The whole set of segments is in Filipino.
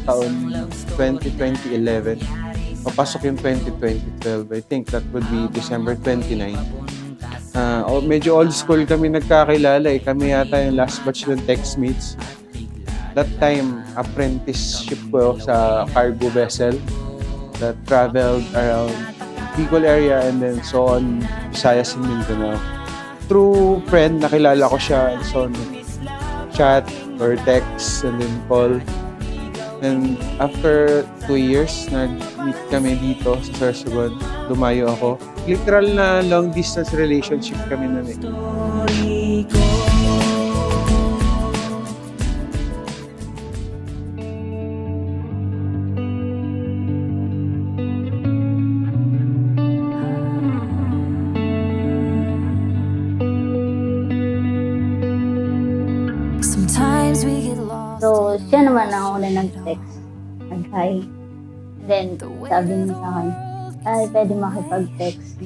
taon 2011. Papasok yung 2012. I think that would be December 29. Medyo old school kami nagkakilala eh. Kami yata yung last batch ng TextMates. That time, apprenticeship ko sa cargo vessel that traveled around Bicol area and then so on Visayas and Mindanao. Through friend, nakilala ko siya and so on chat or text and then call. And after 2 years, nag-meet kami dito sa Sorsogon. Dumayo ako. Literal na long distance relationship kami nun eh. So, siya naman ang una nag-text. Nag-hi. Then, sabi niya sa akin, ay, pwede makipag-text.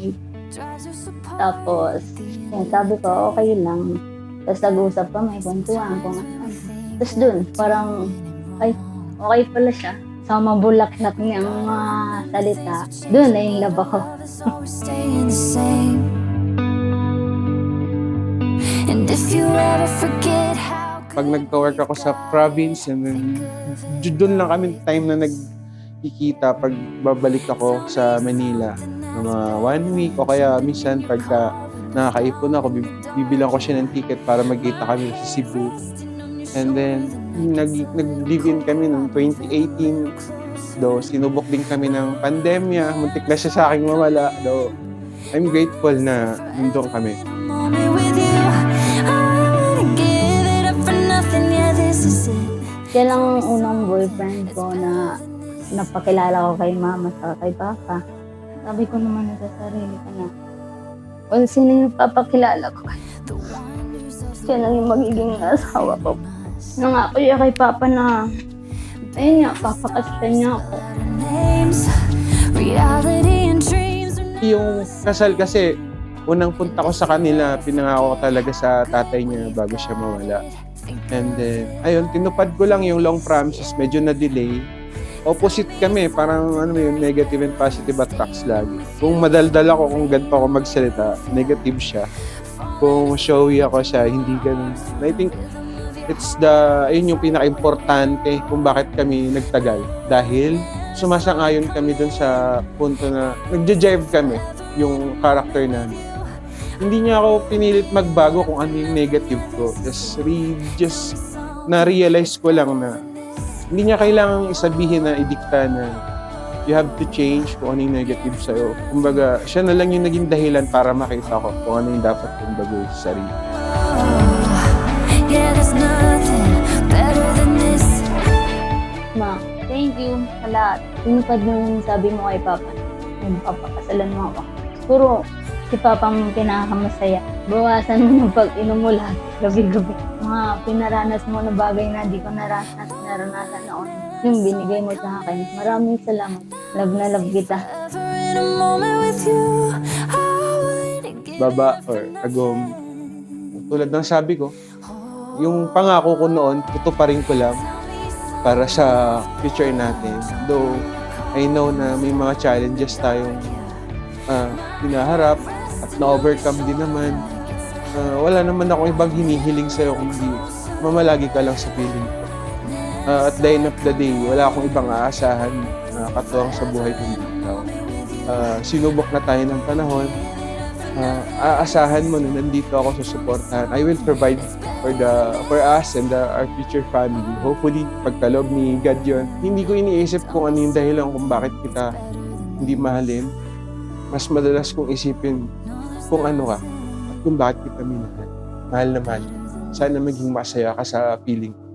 Tapos, yan, sabi ko, okay lang. Tapos nag-usap pa, may kwentuhan kung ano. Tapos dun, parang, ay, okay pala siya. Sa mabulaklak niyang mga salita, dun na yung love ako. And if you ever forget how Pag nagka-work ako sa province and then doon lang kami time na nagkikita pag babalik ako sa Manila. Mga 1 week o kaya minsan pagka nakakaipon ako, bibilang ko siya ng ticket para magkita kami sa Cebu. And then nag-live-in kami noong 2018. Though sinubok din kami ng pandemya, muntik na siya sa aking mawala. Though I'm grateful na nandun kami. moment with you, I wouldn't give it up for nothing. Yeah, this is it. Siya lang ang unang boyfriend ko na napakilala ko kay mama at kay papa. Sabi ko naman sa sarili ko na, kung sino yung papakilala ko, siya lang yung magiging asawa ko. Nangako siya kay papa na, ayun nga, papakasal niya ako. Names, reality and dreams. Yung kasal kasi, unang punta ko sa kanila, pinangako ko talaga sa tatay niya bago siya mawala. And then, ayun, tinupad ko lang yung long promises, medyo na-delay. Opposite kami, parang ano yun, negative and positive attracts lagi. Kung madaldal ako, kung ganito ako magsalita, negative siya. Kung showy ako siya, hindi ganun. And I think, ayun yung pinaka-importante kung bakit kami nagtagal. Dahil sumasang-ayon kami dun sa punto na nagja-jive kami yung character namin. Hindi niya ako pinilit magbago kung ano yung negative ko. Just na-realize ko lang na hindi niya kailangang isabihin na idikta na you have to change kung ano yung negative sa'yo. Kumbaga, siya na lang yung naging dahilan para makita ko kung ano yung dapat kong baguhin sa sarili. Yeah, there's nothing better than this. Ma, thank you sa lahat. Tinupad mo yung sabi mo kay papa. Yung papakasalan mo ako. Siguro, si papa mo pinakamasaya. Bawasan mo yung pag-inom mo lahat, gabi-gabi. Mga pinaranas mo na bagay na di ko naranasan noon. Yung binigay mo sa akin. Maraming salamat. Love na love kita. Ever in a moment with you, I wouldn't give Baba or agom, tulad ng sabi ko, yung pangako ko noon, tutuparin ko lang para sa future natin. Though, I know na may mga challenges tayong hinaharap at na-overcome din naman. Wala naman akong ibang hinihiling sa'yo kundi mamalagi ka lang sa piling ko. At the end of the day, wala akong ibang aasahan na katuwang sa buhay kundi ikaw. Sinubok na tayo ng panahon. Aasahan mo na nandito ako sa suportahan. I will provide for us and our future family. Hopefully, pagkaloob ni God yun. Hindi ko iniisip kung ano yung dahilan kung bakit kita hindi mahalin. Mas madalas kong isipin kung ano ka at kung bakit kita minahal. Mahal na mahal. Sana maging masaya ka sa feeling ko.